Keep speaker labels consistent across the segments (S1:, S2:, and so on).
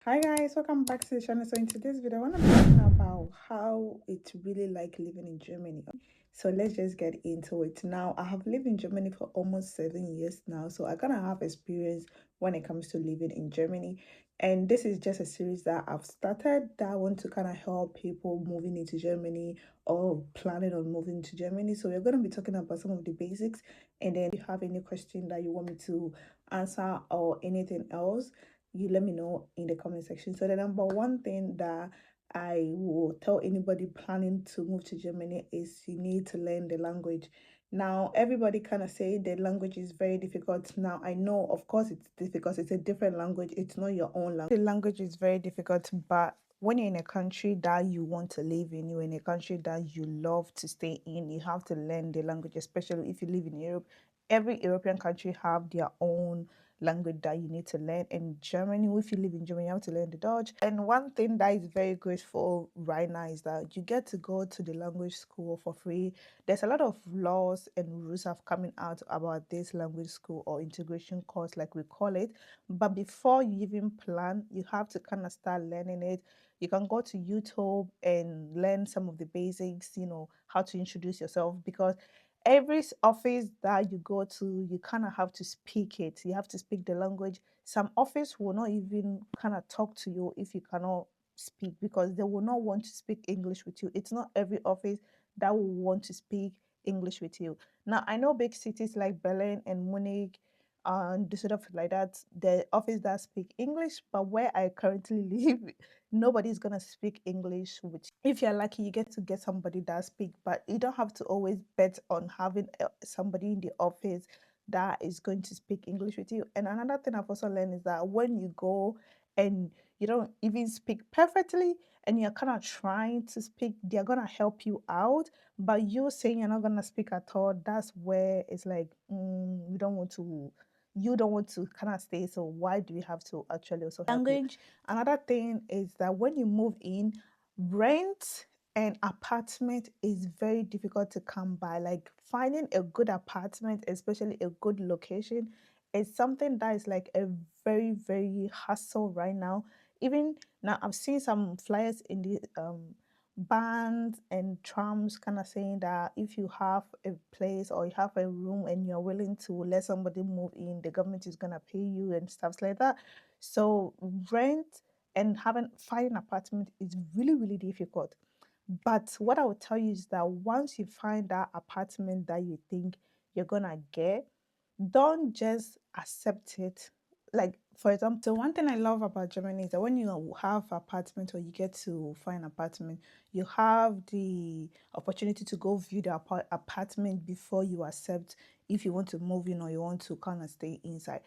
S1: Hi guys, welcome back to the channel. So in today's video, I want to be talking about how it's really like living in Germany. So let's just get into it. Now, I have lived in Germany for almost 7 years now, so I kind of have experience when it comes to living in Germany. And this is just a series that I've started that I want to kind of help people moving into Germany or planning on moving to Germany. So we're going to be talking about some of the basics, and then if you have any question that you want me to answer or anything else, you let me know in the comment section. So the number one thing that I will tell anybody planning to move to Germany is you need to learn the language. Now, everybody kind of say the language is very difficult. Now, I know, of course, it's difficult. It's a different language. It's not your own language. The language is very difficult, but when you're in a country that you want to live in, you're in a country that you love to stay in, you have to learn the language, especially if you live in Europe. Every European country have their own language that you need to learn. In Germany, if you live in Germany, you have to learn the Dutch. And one thing that is very grateful right now is that you get to go to the language school for free. There's a lot of laws and rules have coming out about this language school or integration course, like we call it. But before you even plan, you have to kind of start learning it. You can go to YouTube and learn some of the basics, how to introduce yourself, because office that you go to, you kind of have to speak it. You have to speak the language. Some office will not even kind of talk to you if you cannot speak, because they will not want to speak English with you. It's not every office that will want to speak English with you. Now, I know big cities like Berlin and Munich and sort of like that, the office that speak English, but where I currently live, nobody's gonna speak English with you. If you're lucky, you get to get somebody that speak, but you don't have to always bet on having somebody in the office that is going to speak English with you. And another thing I've also learned is that when you go and you don't even speak perfectly and you're kind of trying to speak, they're gonna help you out. But you saying you're not gonna speak at all, that's where it's like, we don't want to, you don't want to kind of stay, so why do we have to actually also help you? Language. Another thing is that when you move in, rent and apartment is very difficult to come by. Like finding a good apartment, especially a good location, is something that is like a very hassle right now. Even now, I've seen some flyers in the bands and trams kind of saying that if you have a place or you have a room and you're willing to let somebody move in, the government is gonna pay you and stuff like that. So rent and having find an apartment is really difficult. But what I would tell you is that once you find that apartment that you think you're gonna get, don't just accept it. Like, for example, so one thing I love about Germany is that when you have apartment or you get to find apartment, you have the opportunity to go view the apartment before you accept if you want to move in or you want to kind of stay inside.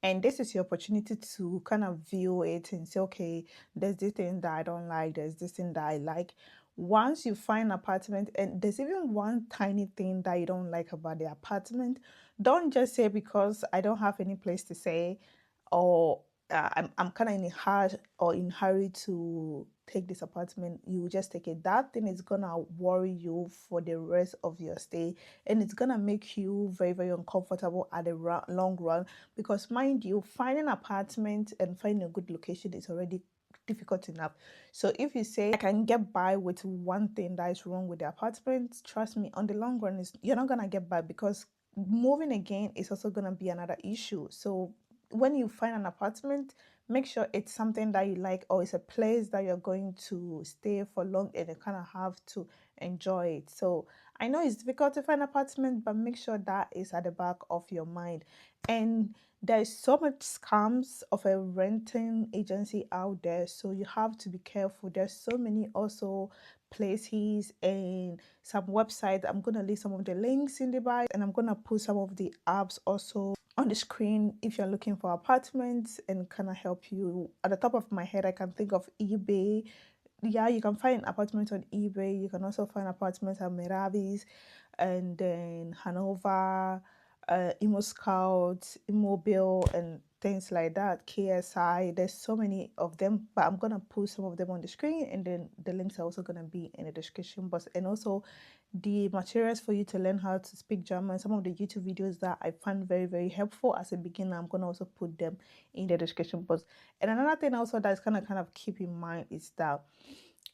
S1: And this is your opportunity to kind of view it and say, okay, there's this thing that I don't like, there's this thing that I like. Once you find an apartment, and there's even one tiny thing that you don't like about the apartment, don't just say because I don't have any place to stay, or I'm kind of in a hurry or in hurry to take this apartment. You just take it. That thing is gonna worry you for the rest of your stay, and it's gonna make you very uncomfortable at the long run. Because mind you, finding an apartment and finding a good location is already difficult enough. So if you say I can get by with one thing that is wrong with the apartment, trust me, on the long run, is you're not gonna get by, because moving again is also going to be another issue. So when you find an apartment, make sure it's something that you like, or it's a place that you're going to stay for long and you kind of have to enjoy it. So I know it's difficult to find an apartment, but make sure that is at the back of your mind. And there's so much scams of a renting agency out there, so you have to be careful. There's so many also places and some websites. I'm going to leave some of the links in the bio, and I'm going to put some of the apps also on the screen if you're looking for apartments and kind of help you. At the top of my head, I can think of eBay. Yeah, you can find apartments on eBay. You can also find apartments at Meravis, and then Hanover, Immo Scout, Immobile, and things like that, KSI. There's so many of them, but I'm gonna put some of them on the screen, and then the links are also gonna be in the description box. And also the materials for you to learn how to speak German, some of the YouTube videos that I find very, very helpful as a beginner, I'm gonna also put them in the description box. And another thing also that's kind of keep in mind is that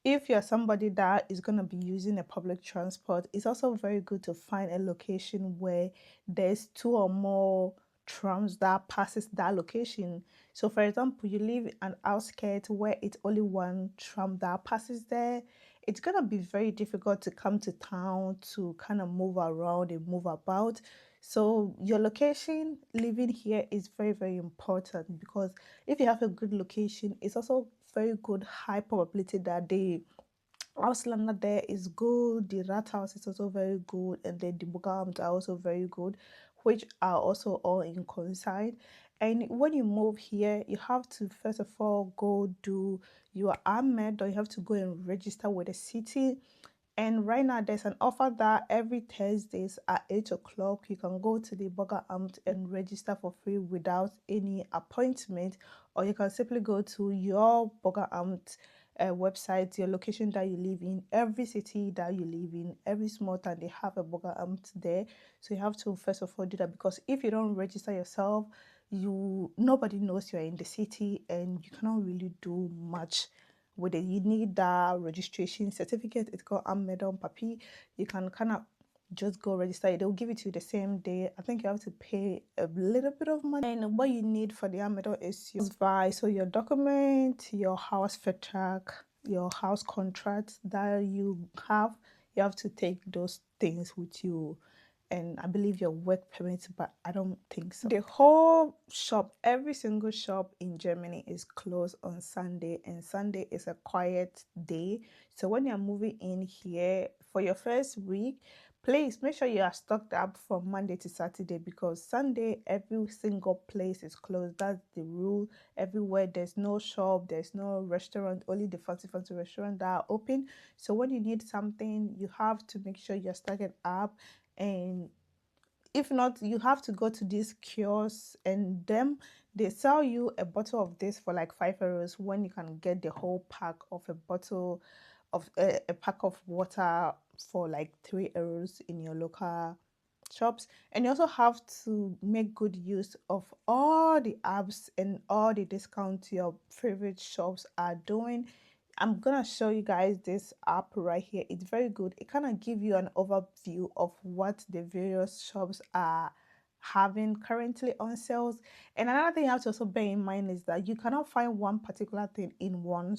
S1: if you're somebody that is going to be using a public transport, it's also very good to find a location where there's two or more trams that passes that location. So for example, you live in an outskirt where it's only one tram that passes there, it's going to be very difficult to come to town to kind of move around and move about. So your location living here is very, very important, because if you have a good location, it's also very good high probability that the Auslander there is good, the Rat House is also very good, and then the Bugams are also very good, which are also all in coincide. And when you move here, you have to first of all go do your AMED, or you have to go and register with the city. And right now, there's an offer that every Thursdays at 8 o'clock, you can go to the Burger Amt and register for free without any appointment, or you can simply go to your Burger Amt website, your location that you live in, every city that you live in, every small town, they have a Burger Amt there. So you have to first of all do that, because if you don't register yourself, nobody knows you're in the city, and you cannot really do much with it. You need that registration certificate. It's called Amedon Papi. You can kind of just go register it. They'll give it to you the same day. I think you have to pay a little bit of money. And what you need for the Amedon is your advice, so your document, your house vertrag, your house contract that you have. You have to take those things with you, and I believe your work permit, but I don't think so. The whole shop, every single shop in Germany is closed on Sunday, and Sunday is a quiet day. So when you're moving in here for your first week, please make sure you are stocked up from Monday to Saturday, because Sunday every single place is closed. That's the rule everywhere. There's no shop, there's no restaurant, only the fancy restaurants that are open. So when you need something, you have to make sure you're stocked up. And if not, you have to go to these kiosks, and them they sell you a bottle of this for like €5, when you can get the whole pack of a bottle of a pack of water for like €3 in your local shops. And you also have to make good use of all the apps and all the discounts your favorite shops are doing. I'm gonna show you guys this app right here. It's very good. It kind of give you an overview of what the various shops are having currently on sales. And another thing you have to also bear in mind is that you cannot find one particular thing in one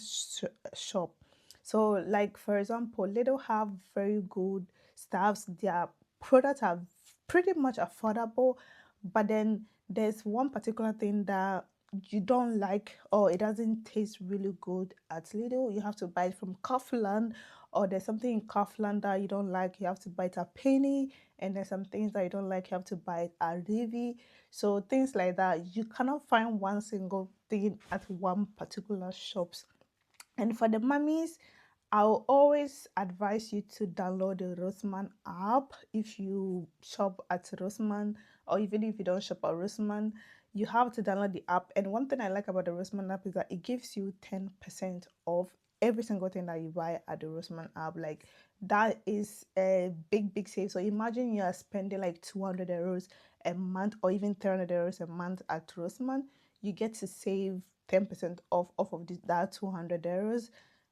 S1: shop. So like for example, Lidl have very good stuffs. Their products are pretty much affordable, but then there's one particular thing that you don't like, or it doesn't taste really good at Lidl, you have to buy it from Kaufland. Or there's something in Kaufland that you don't like, you have to buy it at Penny. And there's some things that you don't like, you have to buy it at Rivi. So things like that, you cannot find one single thing at one particular shops. And for the mummies, I'll always advise you to download the Rossmann app if you shop at Rossmann, or even if you don't shop at Rossmann, you have to download the app. And one thing I like about the Rossmann app is that it gives you 10% off every single thing that you buy at the Rossmann app. Like that is a big, big save. So imagine you are spending like €200 a month, or even €300 a month at Rossmann, you get to save 10% off of that €200.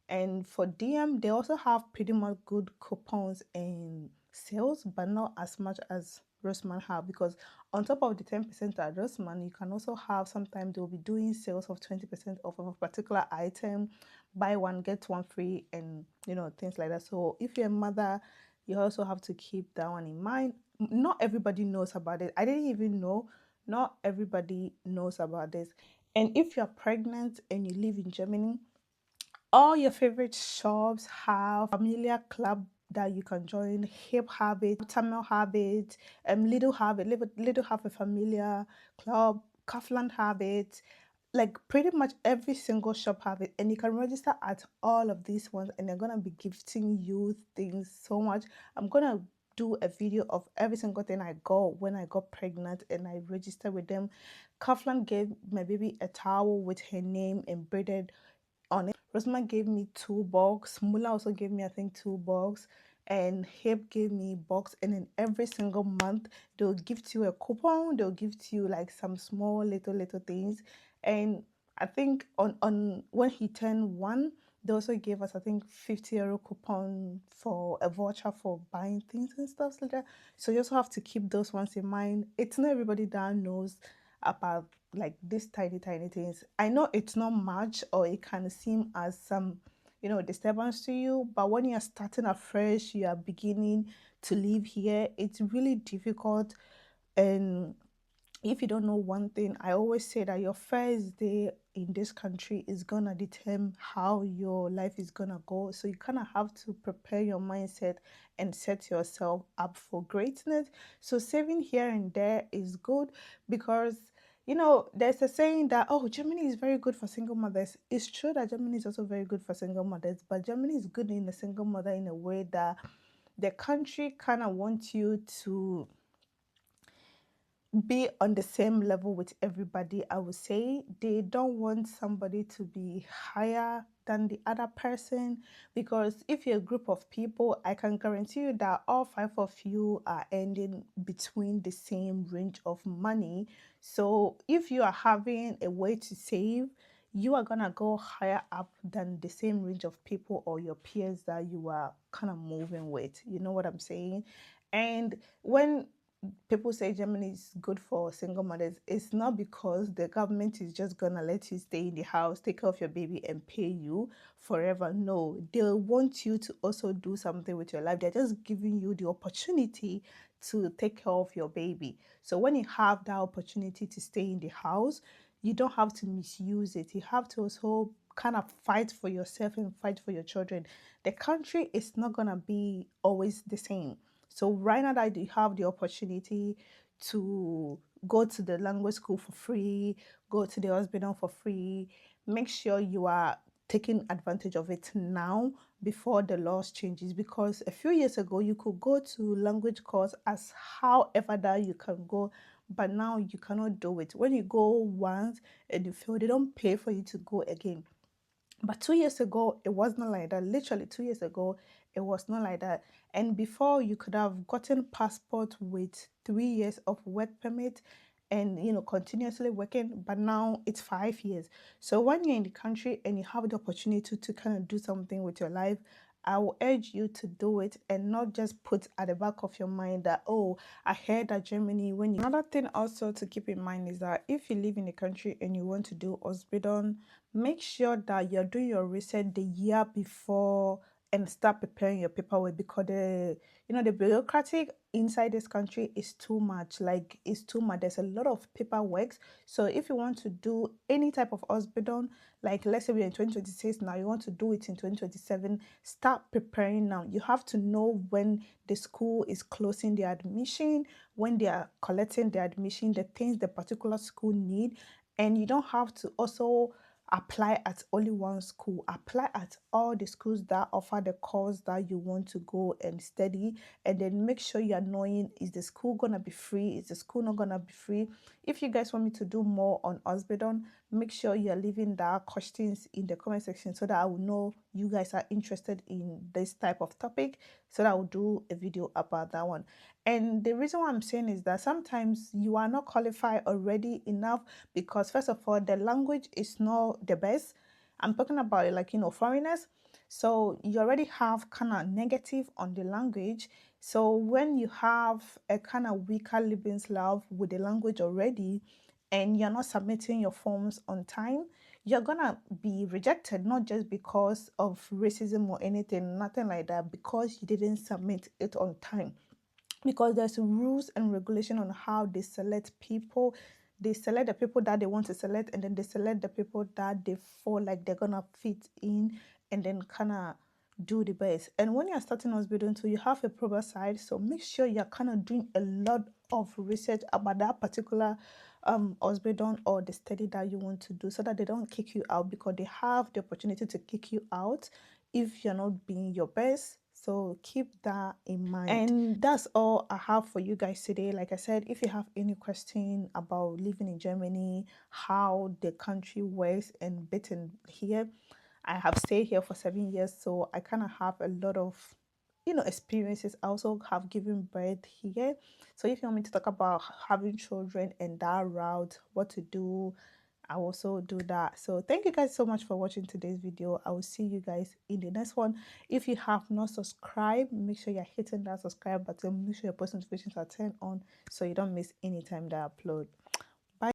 S1: And for DM, they also have pretty much good coupons and sales, but not as much as Rossmann have, because on top of the 10% at Rossmann, you can also have, sometimes they'll be doing sales of 20% off of a particular item, buy one, get one free, and things like that. So if you're a mother, you also have to keep that one in mind. Not everybody knows about it. I didn't even know. Not everybody knows about this. And if you're pregnant and you live in Germany, all your favorite shops have familiar club that you can join. Hip Habit, Tamil Habit, Little Habit, Little have a familiar club, Kaufland Habit. Like pretty much every single shop have it, and you can register at all of these ones, and they're gonna be gifting you things so much. I'm gonna do a video of every single thing I got when I got pregnant and I registered with them. Kaufland gave my baby a towel with her name embroidered on it. Rosman gave me 2 box. Mula also gave me, I think, 2 box. And Hip gave me box. And then every single month, they'll give to you a coupon. They'll give to you like some small little things. And I think on when he turned 1, they also gave us, I think, 50 euro coupon for a voucher for buying things and stuff like that. So you also have to keep those ones in mind. It's not everybody that knows about like these tiny things. I know it's not much or it can seem as some, disturbance to you, but when you're starting afresh, you are beginning to live here, it's really difficult. And if you don't know one thing, I always say that your first day in this country is gonna determine how your life is gonna go. So you kind of have to prepare your mindset and set yourself up for greatness. So saving here and there is good because there's a saying that, oh, Germany is very good for single mothers. It's true that Germany is also very good for single mothers, but Germany is good in a single mother in a way that the country kind of wants you to be on the same level with everybody. I would say they don't want somebody to be higher than the other person, because if you're a group of people, I can guarantee you that all 5 of you are ending between the same range of money. So if you are having a way to save, you are gonna go higher up than the same range of people or your peers that you are kind of moving with. You know what I'm saying? And when people say Germany is good for single mothers, it's not because the government is just gonna let you stay in the house, take care of your baby, and pay you forever. No, they want you to also do something with your life. They're just giving you the opportunity to take care of your baby. So when you have that opportunity to stay in the house, you don't have to misuse it. You have to also kind of fight for yourself and fight for your children. The country is not gonna be always the same. So right now that you have the opportunity to go to the language school for free, go to the hospital for free, make sure you are taking advantage of it now before the laws changes, because a few years ago you could go to language course as however that you can go, but now you cannot do it. When you go once and you fail, they don't pay for you to go again. But 2 years ago, it was not like that. Literally 2 years ago, it was not like that. And before, you could have gotten passport with 3 years of work permit and continuously working, but now it's 5 years. So when you're in the country and you have the opportunity to kind of do something with your life, I will urge you to do it and not just put at the back of your mind that, oh, I heard that Germany, when you... Another thing also to keep in mind is that if you live in the country and you want to do Ausbildung, make sure that you're doing your research the year before and start preparing your paperwork, because the bureaucratic inside this country is too much. Like, it's too much. There's a lot of paperwork. So if you want to do any type of hospital, like let's say we're in 2026 now, you want to do it in 2027, start preparing now. You have to know when the school is closing their admission, when they are collecting the admission, the things the particular school need. And you don't have to also apply at only one school. Apply at all the schools that offer the course that you want to go and study, and then make sure you're knowing, is the school gonna be free, is the school not gonna be free. If you guys want me to do more on Osbedon, make sure you're leaving that questions in the comment section so that I will know you guys are interested in this type of topic, so that I will do a video about that one. And the reason why I'm saying is that sometimes you are not qualified already enough, because first of all, the language is not the best. I'm talking about it like, foreigners. So you already have kind of negative on the language. So when you have a kind of weaker Lebenslauf with the language already, and you're not submitting your forms on time, you're gonna be rejected, not just because of racism or anything, nothing like that, because you didn't submit it on time. Because there's rules and regulation on how they select people. They select the people that they want to select, and then they select the people that they feel like they're gonna fit in, and then kind of do the best. And when you're starting Ausbildung too, you have a proper side, so make sure you're kind of doing a lot of research about that particular Ausbildung or the study that you want to do, so that they don't kick you out, because they have the opportunity to kick you out if you're not being your best So keep that in mind. And that's all I have for you guys today. Like I said, if you have any question about living in Germany, how the country works and bitten here, I have stayed here for 7 years, so I kind of have a lot of experiences. I also have given birth here. So if you want me to talk about having children and that route, what to do, I also do that. So thank you guys so much for watching today's video. I will see you guys in the next one. If you have not subscribed, make sure you're hitting that subscribe button. Make sure your post notifications are turned on so you don't miss any time that I upload.